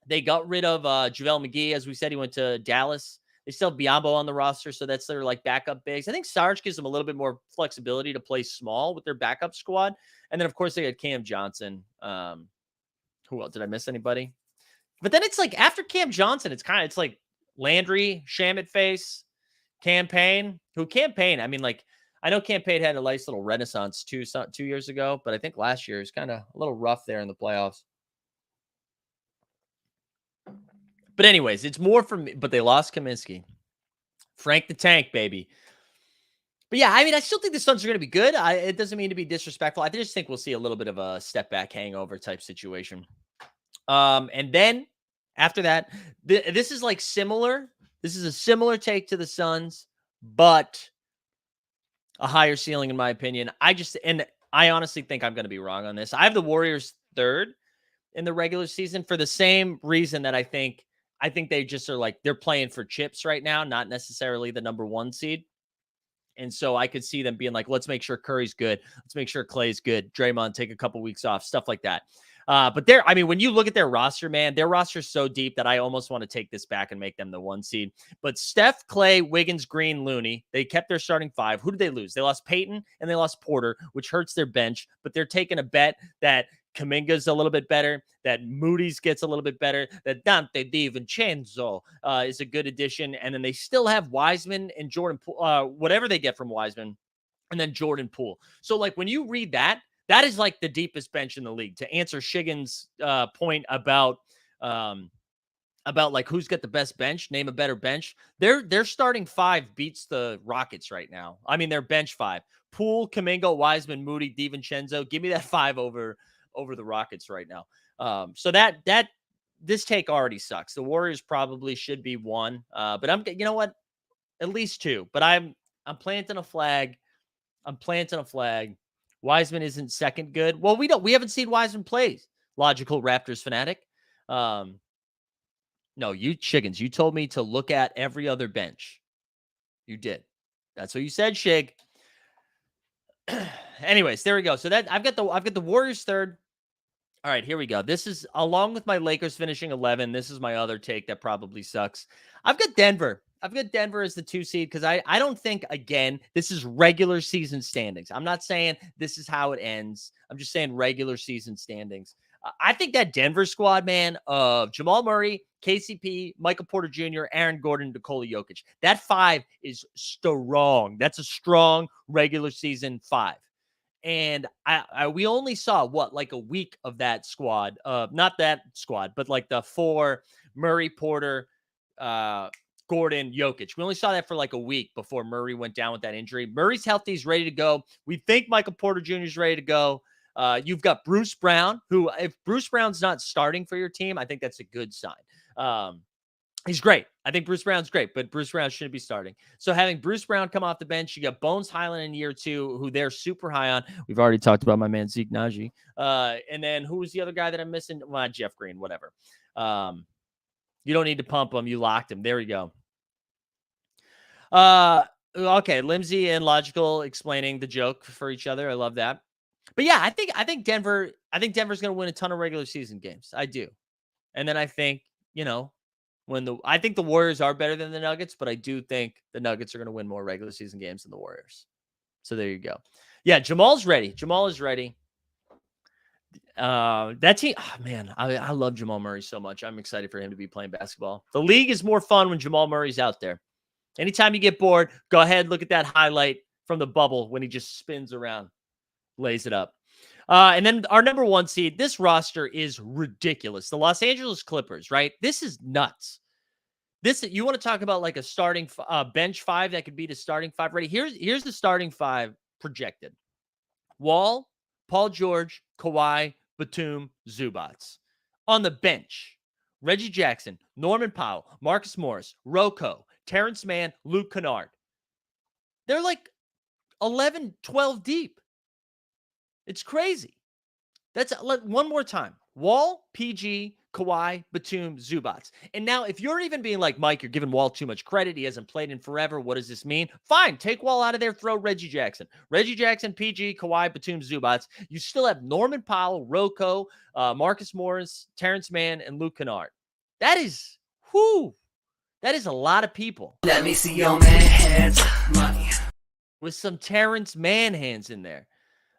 [SPEAKER 1] They got rid of JaVale McGee. As we said, he went to Dallas. They still have Biyombo on the roster, so that's their, like, backup bigs. I think Sarge gives them a little bit more flexibility to play small with their backup squad. And then, of course, they got Cam Johnson. Who else? Did I miss anybody? But then it's like, after Cam Johnson, it's like Landry, Shamit Face, Cam Payne. I mean, like, I know Cam Payne had a nice little renaissance 2 years ago, but I think last year was kind of a little rough there in the playoffs. But anyways, it's more for me. But they lost Kaminsky. Frank the Tank, baby. But yeah, I mean, I still think the Suns are going to be good. It doesn't mean to be disrespectful. I just think we'll see a little bit of a step back hangover type situation. And then after that, this is like similar. This is a similar take to the Suns, but a higher ceiling, in my opinion. I honestly think I'm going to be wrong on this. I have the Warriors 3rd in the regular season for the same reason that I think I think they just are like, they're playing for chips right now, not necessarily the number 1 seed. And so I could see them being like, let's make sure Curry's good. Let's make sure Clay's good. Draymond, take a couple weeks off, stuff like that. But I mean, when you look at their roster, man, their roster's so deep that I almost want to take this back and make them the 1 seed. But Steph, Clay, Wiggins, Green, Looney, they kept their starting 5. Who did they lose? They lost Peyton and they lost Porter, which hurts their bench, but they're taking a bet that Kuminga's a little bit better, that Moody's gets a little bit better, that Dante DiVincenzo is a good addition. And then they still have Wiseman and Jordan, whatever they get from Wiseman, and then Jordan Poole. So, like, when you read that, that is like the deepest bench in the league. To answer Shiggins' point about like who's got the best bench, name a better bench. Their starting 5 beats the Rockets right now. I mean, their bench 5: Poole, Kuminga, Wiseman, Moody, DiVincenzo. Give me that 5 over the Rockets right now. So that this take already sucks. The Warriors probably should be 1, but you know what? At least 2. But I'm planting a flag. Wiseman isn't second good. Well, we haven't seen Wiseman play. Logical Raptors fanatic. No, you chickens. You told me to look at every other bench. You did. That's what you said, Shig. Anyways, there we go. So that I've got the Warriors 3rd. All right, here we go. This is along with my Lakers finishing 11. This is my other take that probably sucks. I've got Denver. I've got Denver as the 2 seed because I don't think, again, this is regular season standings. I'm not saying this is how it ends. I'm just saying regular season standings. I think that Denver squad, man, of Jamal Murray, KCP, Michael Porter Jr., Aaron Gordon, Nikola Jokic, that 5 is strong. That's a strong regular season 5. And we only saw like a week of that squad, not that squad, but like the 4 Murray, Porter, Gordon, Jokic. We only saw that for like a week before Murray went down with that injury. Murray's healthy. He's ready to go. We think Michael Porter Jr. is ready to go. You've got Bruce Brown, who, if Bruce Brown's not starting for your team, I think that's a good sign. He's great. I think Bruce Brown's great, but Bruce Brown shouldn't be starting. So having Bruce Brown come off the bench, you got Bones Highland in year 2, who they're super high on. We've already talked about my man Zeke Naji. And then who was the other guy that I'm missing? Well, Jeff Green, whatever. You don't need to pump him. You locked him. There we go. Okay, Limsey and Logical explaining the joke for each other. I love that. But yeah, I think Denver's going to win a ton of regular season games. I do. And then I think, I think the Warriors are better than the Nuggets, but I do think the Nuggets are going to win more regular season games than the Warriors. So there you go. Yeah, Jamal's ready. Jamal is ready. That team, man, I love Jamal Murray so much. I'm excited for him to be playing basketball. The league is more fun when Jamal Murray's out there. Anytime you get bored, go ahead, look at that highlight from the bubble when he just spins around, lays it up. And then our number 1 seed, this roster is ridiculous. The Los Angeles Clippers, right? This is nuts. You want to talk about like a starting bench 5 that could be the starting 5 ready. Here's the starting 5 projected. Wall, Paul George, Kawhi, Batum, Zubats. On the bench, Reggie Jackson, Norman Powell, Marcus Morris, Rocco, Terrence Mann, Luke Kennard. They're like 11, 12 deep. It's crazy. That's one more time. Wall, PG, Kawhi, Batum, Zubats. And now if you're even being like, Mike, you're giving Wall too much credit. He hasn't played in forever. What does this mean? Fine. Take Wall out of there. Throw Reggie Jackson. Reggie Jackson, PG, Kawhi, Batum, Zubats. You still have Norman Powell, Rocco, Marcus Morris, Terrence Mann, and Luke Kennard. That is, that is a lot of people.
[SPEAKER 2] Let me see your man hands, money.
[SPEAKER 1] With some Terrence Mann hands in there.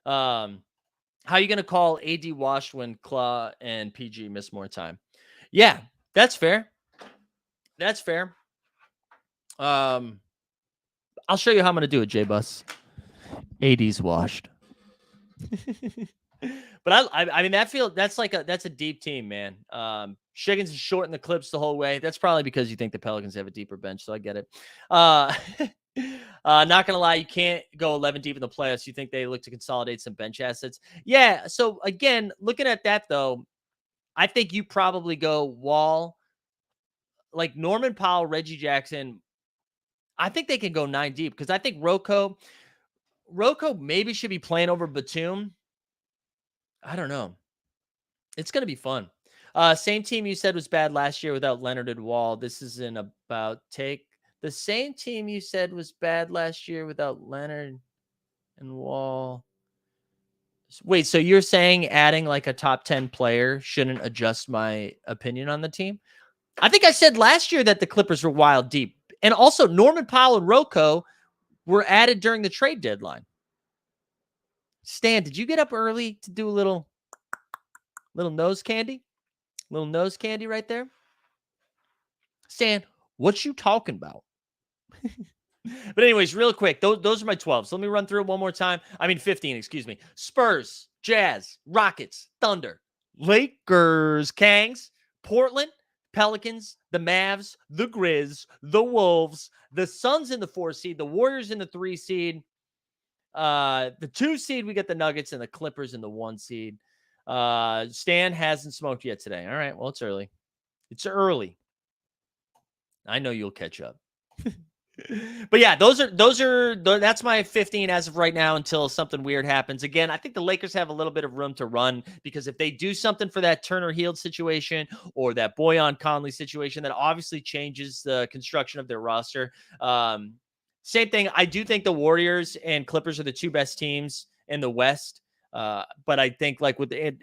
[SPEAKER 1] How are you going to call AD washed when Claw and PG miss more time? Yeah, that's fair. That's fair. I'll show you how I'm going to do it, J-Bus. AD's washed. But I mean, that's a deep team, man. Shiggins is shorting the Clips the whole way. That's probably because you think the Pelicans have a deeper bench, so I get it. Not gonna lie, you can't go 11 deep in the playoffs. You think they look to consolidate some bench assets? Yeah. So again, looking at that though, I think you probably go Wall, like Norman Powell, Reggie Jackson. I think they can go 9 deep because I think Rocco maybe should be playing over Batum. I don't know. It's gonna be fun. Same team you said was bad last year without Leonard and Wall. This isn't about take. The same team you said was bad last year without Leonard and Wall. Wait, so you're saying adding like a top 10 player shouldn't adjust my opinion on the team? I think I said last year that the Clippers were wild deep. And also Norman Powell and Rocco were added during the trade deadline. Stan, did you get up early to do a little nose candy? Little nose candy right there? Stan, what you talking about? But anyways, real quick, those are my 12. So let me run through it one more time. 15, excuse me. Spurs, Jazz, Rockets, Thunder, Lakers, Kangs, Portland, Pelicans, the Mavs, the Grizz, the Wolves, the Suns in the 4 seed, the Warriors in the 3 seed, the 2 seed, we get the Nuggets, and the Clippers in the 1 seed. Stan hasn't smoked yet today. All right, well, it's early. It's early. I know you'll catch up. But yeah, that's my 15 as of right now until something weird happens. Again, I think the Lakers have a little bit of room to run because if they do something for that Turner Hield situation or that Boyan Conley situation, that obviously changes the construction of their roster. Same thing. I do think the Warriors and Clippers are the 2 best teams in the West. But I think like with the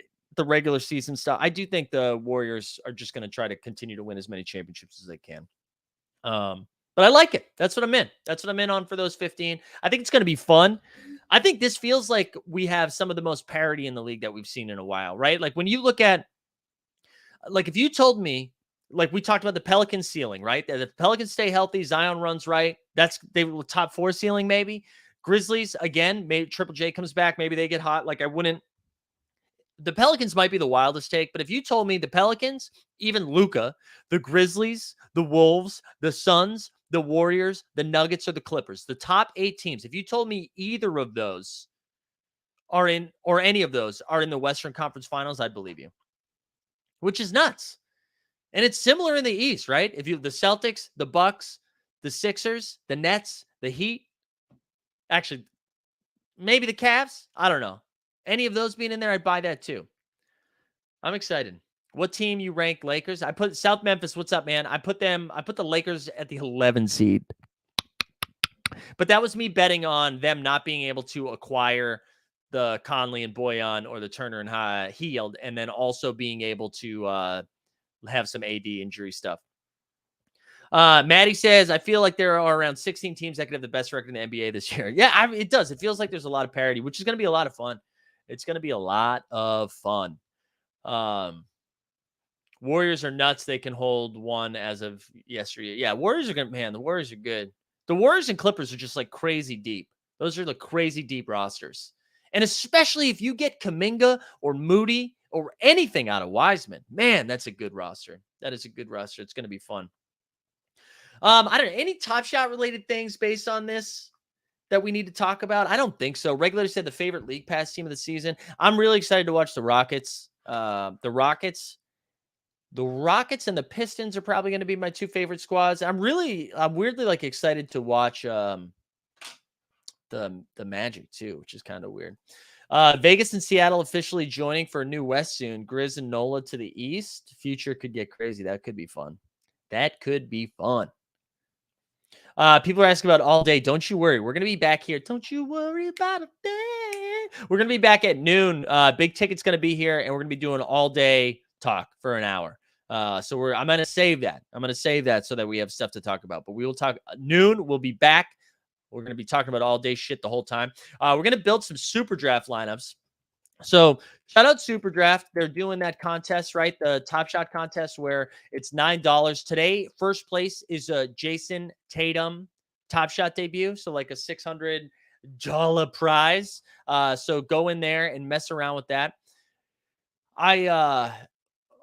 [SPEAKER 1] regular season stuff, I do think the Warriors are just going to try to continue to win as many championships as they can. But I like it. That's what I'm in. That's what I'm in on for those 15. I think it's going to be fun. I think this feels like we have some of the most parity in the league that we've seen in a while, right? Like when you look at, like if you told me, like we talked about the Pelicans ceiling, right? That if the Pelicans stay healthy, Zion runs right. They will top 4 ceiling maybe. Grizzlies, again, maybe Triple J comes back. Maybe they get hot. Like the Pelicans might be the wildest take, but if you told me the Pelicans, even Luka, the Grizzlies, the Wolves, the Suns, the Warriors, the Nuggets, or the Clippers, the top 8 teams, if you told me either of those are in, or any of those are in the Western Conference Finals, I'd believe you, which is nuts. And it's similar in the East, right? If you the Celtics, the Bucks, the Sixers, the Nets, the Heat, actually, maybe the Cavs, I don't know. Any of those being in there, I'd buy that too. I'm excited. What team you rank Lakers? I put South Memphis. What's up, man? I put the Lakers at the 11 seed. But that was me betting on them not being able to acquire the Conley and Boyan or the Turner and Hield, and then also being able to have some AD injury stuff. Maddie says, I feel like there are around 16 teams that could have the best record in the NBA this year. Yeah, it does. It feels like there's a lot of parity, which is going to be a lot of fun. It's going to be a lot of fun. Warriors are nuts. They can hold 1 as of yesterday. Yeah, Warriors are good. Man, the Warriors are good. The Warriors and Clippers are just like crazy deep. Those are the crazy deep rosters. And especially if you get Kuminga or Moody or anything out of Wiseman, man, that's a good roster. That is a good roster. It's going to be fun. I don't know. Any Top Shot related things based on this that we need to talk about? I don't think so. Regular said the favorite League Pass team of the season. I'm really excited to watch the Rockets. The Rockets and the Pistons are probably going to be my 2 favorite squads. I'm weirdly like excited to watch the Magic too, which is kind of weird. Vegas and Seattle officially joining for a new West soon. Grizz and Nola to the East. Future could get crazy. That could be fun. People are asking about all day. Don't you worry. We're going to be back here. Don't you worry about a thing. We're going to be back at noon. Big Ticket's going to be here, and we're going to be doing all day talk for an hour. So I'm going to save that. I'm going to save that so that we have stuff to talk about. But we will talk noon. We'll be back. We're going to be talking about all day shit the whole time. We're going to build some super draft lineups. So shout out Super Draft. They're doing that contest, right? The Top Shot contest where it's $9. Today, first place is a Jason Tatum Top Shot debut. So like a $600 prize. So go in there and mess around with that.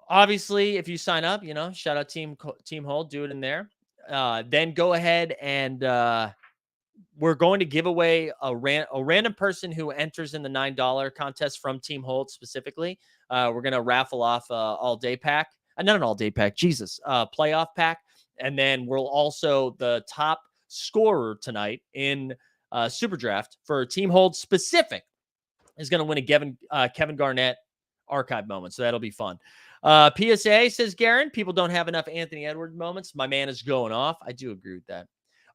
[SPEAKER 1] Obviously, if you sign up, shout out Team Hold, do it in there. Then go ahead and we're going to give away a random person who enters in the $9 contest from Team Hold specifically. We're going to raffle off all day pack. Not an all day pack, playoff pack. And then we'll also, the top scorer tonight in Super Draft for Team Hold specific is going to win a Kevin Garnett archive moment. So that'll be fun. PSA says, Garen, people don't have enough Anthony Edwards moments. My man is going off. I do agree with that.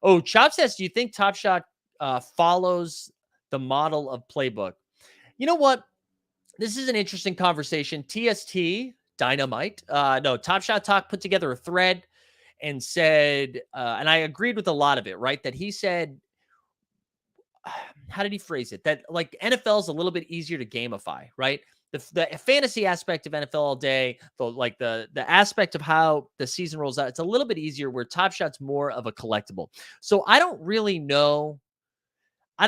[SPEAKER 1] Oh, Chop says, do you think Top Shot follows the model of playbook? You know what? This is an interesting conversation. TST Dynamite, no, Top Shot Talk put together a thread and said, and I agreed with a lot of it, right? That he said, how did he phrase it? That like NFL is a little bit easier to gamify, right? The fantasy aspect of NFL all day, the aspect of how the season rolls out, it's a little bit easier. Where Top Shot's more of a collectible. So I don't really know how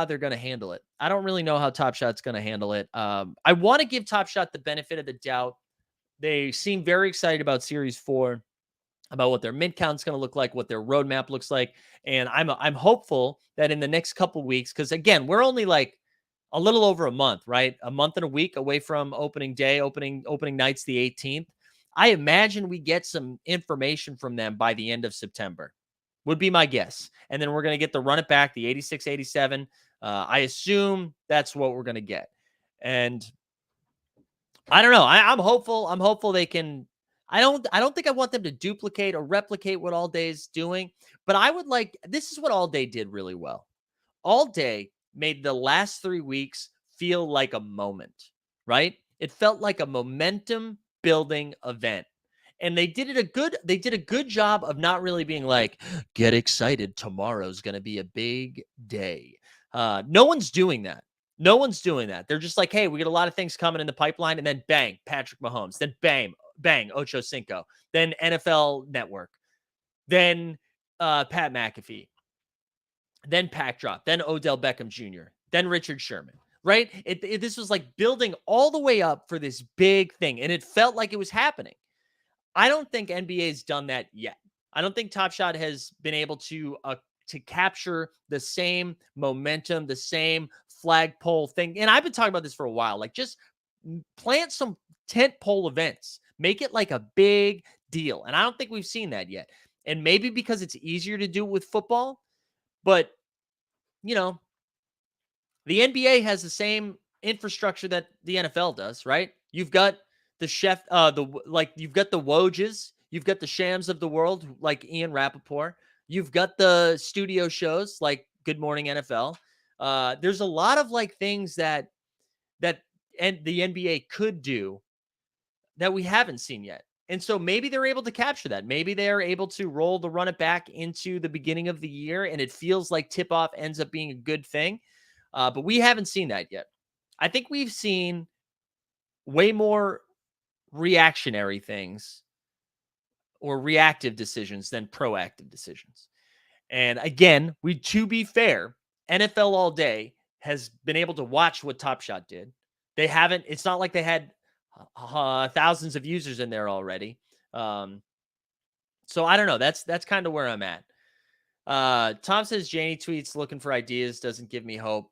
[SPEAKER 1] they're going to handle it. I don't really know how Top Shot's going to handle it. I want to give Top Shot the benefit of the doubt. They seem very excited about Series 4, about what their mid count's going to look like, what their roadmap looks like, and I'm hopeful that in the next couple weeks, because again, we're only like a little over a month, right? A month and a week away from opening day, opening night's the 18th. I imagine we get some information from them by the end of September, would be my guess. And then we're going to get the run it back, the 86, 87. I assume that's what we're going to get. And I don't know. I'm hopeful. I'm hopeful they can. I don't think I want them to duplicate or replicate what All Day's doing, but I would like. This is what All Day did really well. All Day made the last 3 weeks feel like a moment, right? It felt like a momentum building event. And they did a good job of not really being like, get excited, tomorrow's going to be a big day. No one's doing that. No one's doing that. They're just like, hey, we got a lot of things coming in the pipeline, and then bang, Patrick Mahomes, then bang, Ocho Cinco, then NFL Network, then Pat McAfee, then Pack Drop, then Odell Beckham Jr., then Richard Sherman, right? This was like building all the way up for this big thing, and it felt like it was happening. I don't think NBA's done that yet. I don't think Top Shot has been able to capture the same momentum, the same flagpole thing. And I've been talking about this for a while. Like, just plant some tent pole events, make it like a big deal. And I don't think we've seen that yet. And maybe because it's easier to do it with football, but you know, the NBA has the same infrastructure that the NFL does, right? You've got the chef, you've got the Wojs, you've got the Shams of the world, like Ian Rappaport. You've got the studio shows like Good Morning NFL. There's a lot of like things that and the NBA could do that we haven't seen yet. And so maybe they're able to capture that. Maybe they're able to roll the run it back into the beginning of the year, and it feels like tip off ends up being a good thing. But we haven't seen that yet. I think we've seen way more reactionary things or reactive decisions than proactive decisions. And again, to be fair, NFL All Day has been able to watch what Top Shot did. They haven't, it's not like they had thousands of users in there already. So I don't know. That's kind of where I'm at. Tom says Janie tweets looking for ideas doesn't give me hope.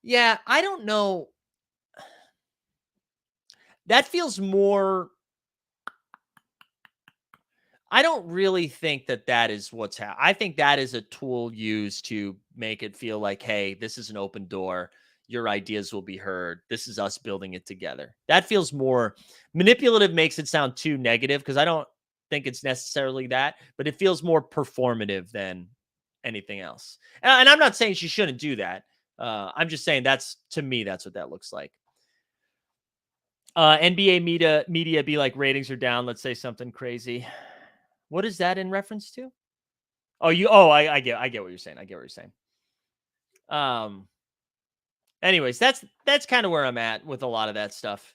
[SPEAKER 1] Yeah, I don't know. That feels more. I don't really think that is what's happening. I think that is a tool used to make it feel like, hey, this is an open door. Your ideas will be heard. This is us building it together. That feels more manipulative, makes it sound too negative because I don't think it's necessarily that, but it feels more performative than anything else. And I'm not saying she shouldn't do that. I'm just saying to me, that's what that looks like. NBA media be like, ratings are down. Let's say something crazy. What is that in reference to? I get what you're saying. I get what you're saying. Anyways, that's kind of where I'm at with a lot of that stuff.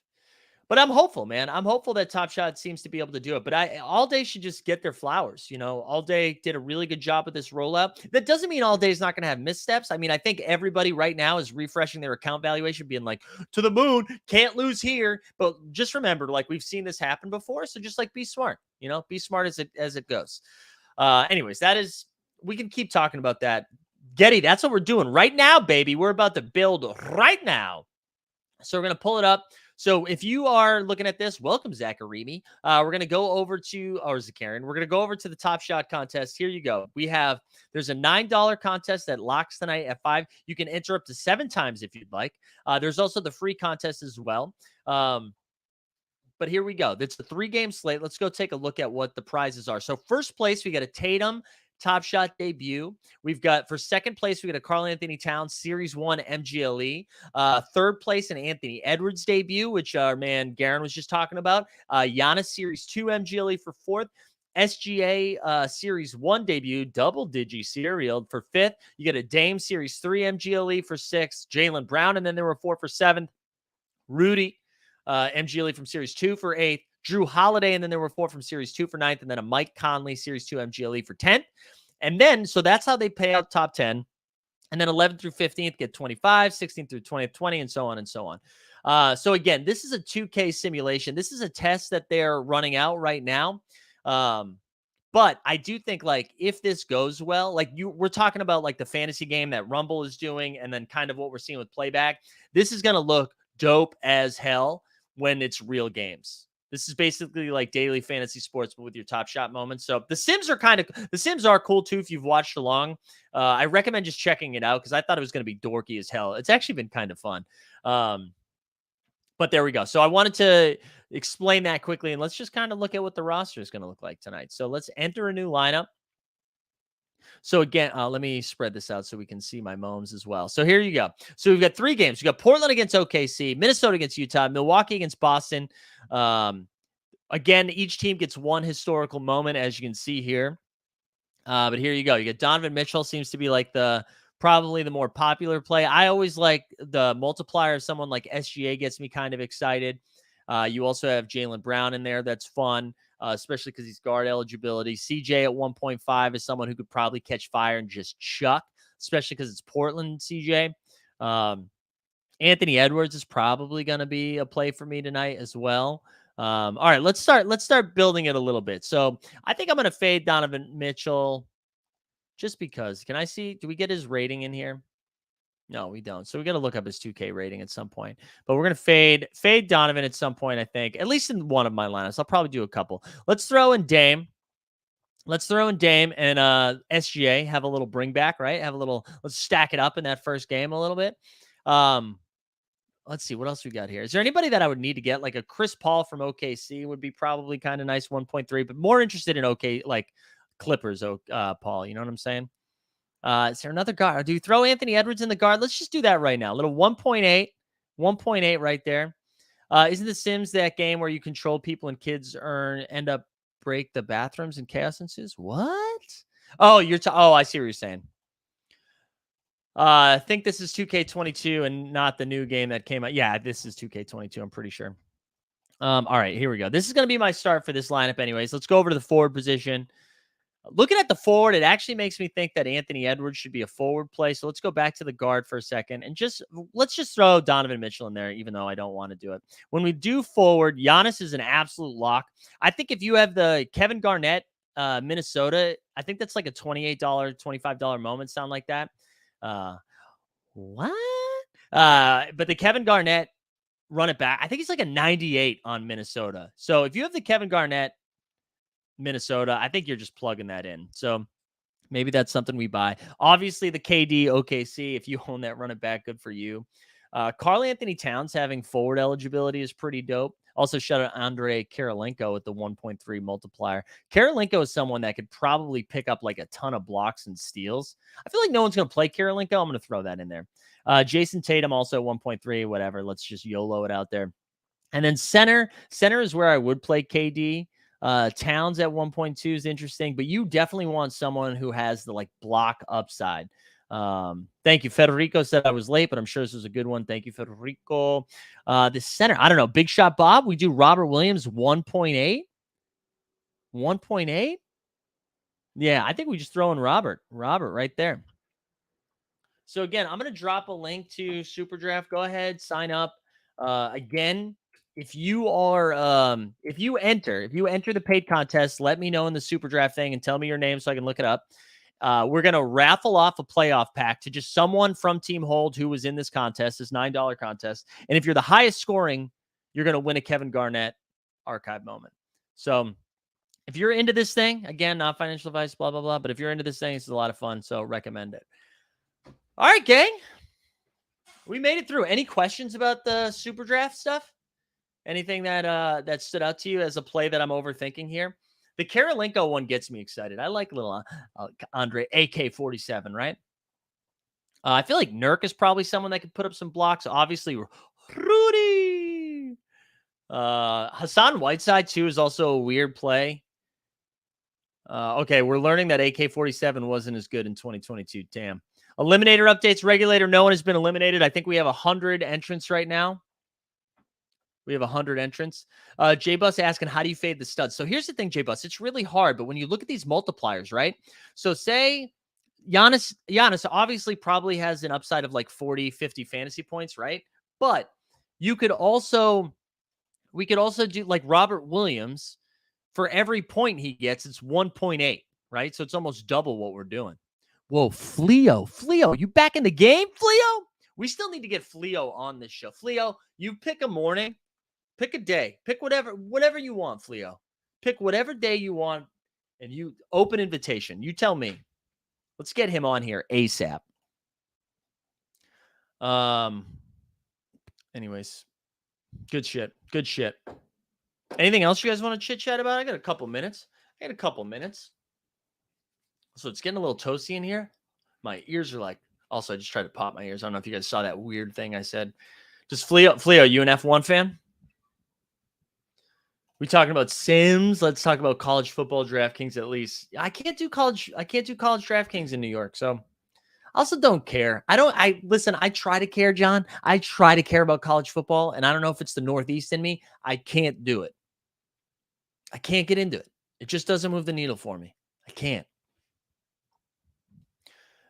[SPEAKER 1] But I'm hopeful, man. I'm hopeful that Top Shot seems to be able to do it. But All Day should just get their flowers. You know, All Day did a really good job with this rollout. That doesn't mean All Day is not going to have missteps. I mean, I think everybody right now is refreshing their account valuation, being like, to the moon, can't lose here. But just remember, like, we've seen this happen before. So just like be smart, you know, be smart as it goes. Anyways, we can keep talking about that. Getty, that's what we're doing right now, baby. We're about to build right now. So we're going to pull it up. So if you are looking at this, welcome, Zacharimi. We're going to go over to, or Zacharian, we're going to go over to the Top Shot contest. Here you go. There's a $9 contest that locks tonight at 5. You can enter up to 7 times if you'd like. There's also the free contest as well. But here we go. It's a 3-game slate. Let's go take a look at what the prizes are. So first place, we got a Tatum Top Shot debut. We've got for second place, we got a Karl Anthony Towns Series 1 MGLE. Third place, an Anthony Edwards debut, which our man Garen was just talking about. Giannis Series 2 MGLE for fourth. SGA Series 1 debut, double digi serial for fifth. You get a Dame Series 3 MGLE for sixth. Jaylen Brown, and then there were 4 for seventh. Rudy MGLE from Series 2 for eighth. Drew Holiday, and then there were 4 from Series 2 for ninth, and then a Mike Conley Series 2 MGLE for 10th. And then, so that's how they pay out top 10. And then 11th through 15th get 25, 16th through 20th, 20, and so on and so on. So again, this is a 2K simulation. This is a test that they're running out right now. But I do think, like, if this goes well, like we're talking about like the fantasy game that Rumble is doing, and then kind of what we're seeing with playback. This is going to look dope as hell when it's real games. This is basically like daily fantasy sports, but with your Top Shot moments. So the Sims are cool too. If you've watched along, I recommend just checking it out because I thought it was going to be dorky as hell. It's actually been kind of fun. But there we go. So I wanted to explain that quickly, and let's just kind of look at what the roster is going to look like tonight. So let's enter a new lineup. So again, let me spread this out so we can see my moms as well. So here you go. So we've got 3 games. We've got Portland against OKC, Minnesota against Utah, Milwaukee against Boston. Again, each team gets 1 historical moment, as you can see here. But here you go. You get Donovan Mitchell, seems to be like probably the more popular play. I always like the multiplier of someone like SGA gets me kind of excited. You also have Jaylen Brown in there. That's fun. Especially because he's guard eligibility. CJ at 1.5 is someone who could probably catch fire and just chuck, especially because it's Portland CJ. Anthony Edwards is probably going to be a play for me tonight as well. All right, let's start building it a little bit. So I think I'm going to fade Donovan Mitchell just because. Can I see? Do we get his rating in here? No, we don't. So we got to look up his 2K rating at some point. But we're going to fade Donovan at some point, I think. At least in one of my lineups. I'll probably do a couple. Let's throw in Dame. Let's throw in Dame and SGA. Have a little bring back, right? Let's stack it up in that first game a little bit. Let's see. What else we got here? Is there anybody that I would need to get? Like a Chris Paul from OKC would be probably kind of nice, 1.3. But more interested in like Clippers, Paul. You know what I'm saying? Is there another guard? Do you throw Anthony Edwards in the guard? Let's just do that right now. A little 1.8 right there. Isn't The Sims that game where you control people and kids end up break the bathrooms and chaos ensues? What? Oh, I see what you're saying. I think this is 2K22 and not the new game that came out. Yeah, this is 2K22. I'm pretty sure. All right, here we go. This is going to be my start for this lineup anyways. Let's go over to the forward position. Looking at the forward, it actually makes me think that Anthony Edwards should be a forward play. So let's go back to the guard for a second and let's just throw Donovan Mitchell in there, even though I don't want to do it. When we do forward, Giannis is an absolute lock. I think if you have the Kevin Garnett, Minnesota, I think that's like a $28, $25 moment. Sound like that? What? But the Kevin Garnett run it back, I think he's like a 98 on Minnesota. So if you have the Kevin Garnett, Minnesota, I think you're just plugging that in. So maybe that's something we buy. Obviously, the KD OKC, if you own that, run it back, good for you. Karl Anthony Towns having forward eligibility is pretty dope. Also, shout out Andrei Kirilenko with the 1.3 multiplier. Kirilenko is someone that could probably pick up like a ton of blocks and steals. I feel like no one's going to play Kirilenko. I'm going to throw that in there. Jason Tatum also 1.3, whatever. Let's just YOLO it out there. And then center is where I would play KD. Towns at 1.2 is interesting, but you definitely want someone who has the like block upside. Thank you. Federico said I was late, but I'm sure this was a good one. Thank you, Federico. The center, I don't know. Big Shot Bob, we do Robert Williams 1.8. 1.8? Yeah, I think we just throw in Robert right there. So again, I'm going to drop a link to Super Draft. Go ahead, sign up. Again, if you enter the paid contest, let me know in the Super Draft thing and tell me your name so I can look it up. We're going to raffle off a playoff pack to just someone from Team Hold who was in this contest, this $9 contest. And if you're the highest scoring, you're going to win a Kevin Garnett archive moment. So if you're into this thing, again, not financial advice, blah, blah, blah. But if you're into this thing, it's a lot of fun. So recommend it. All right, gang. We made it through. Any questions about the Super Draft stuff? Anything that stood out to you as a play that I'm overthinking here? The Karolinko one gets me excited. I like little Andre AK-47, right? I feel like Nurk is probably someone that could put up some blocks. Obviously, Rudy. Hassan Whiteside too is also a weird play. Okay, we're learning that AK-47 wasn't as good in 2022. Damn. Eliminator updates. Regulator. No one has been eliminated. I think we have 100 entrants right now. We have 100 entrants. J-Bus asking, how do you fade the studs? So here's the thing, J-Bus. It's really hard, but when you look at these multipliers, right? So say Giannis obviously probably has an upside of like 40, 50 fantasy points, right? But we could also do like Robert Williams. For every point he gets, it's 1.8, right? So it's almost double what we're doing. Whoa, Fleo, you back in the game, Fleo? We still need to get Fleo on this show. Fleo, you pick a morning, pick a day, pick whatever you want, Fleo. Pick whatever day you want, and you open invitation. You tell me. Let's get him on here ASAP. Anyways, good shit. Anything else you guys want to chit chat about? I got a couple minutes. So it's getting a little toasty in here. My ears are like, also, I just tried to pop my ears. I don't know if you guys saw that weird thing I said. Just Fleo, you an F1 fan? We talking about Sims? Let's talk about college football DraftKings at least. I can't do college DraftKings in New York. So I also don't care. Listen, I try to care, John. I try to care about college football, and I don't know if it's the Northeast in me. I can't do it. I can't get into it. It just doesn't move the needle for me. I can't.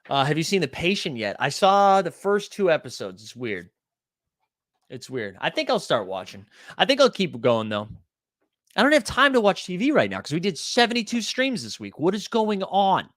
[SPEAKER 1] Have you seen The Patient yet? I saw the first 2 episodes. It's weird. I think I'll start watching. I think I'll keep going, though. I don't have time to watch TV right now because we did 72 streams this week. What is going on?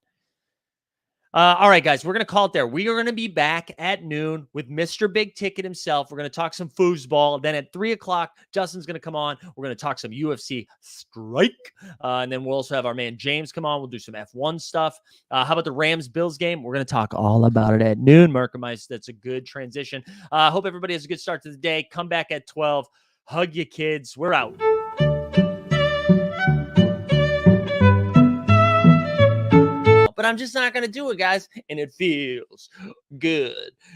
[SPEAKER 1] All right, guys, we're going to call it there. We are going to be back at noon with Mr. Big Ticket himself. We're going to talk some foosball. Then at 3 o'clock, Justin's going to come on. We're going to talk some UFC strike. And then we'll also have our man James come on. We'll do some F1 stuff. How about the Rams-Bills game? We're going to talk all about it at noon. Merkemice, that's a good transition. Hope everybody has a good start to the day. Come back at 12. Hug your kids. We're out. But I'm just not going to do it, guys. And it feels good.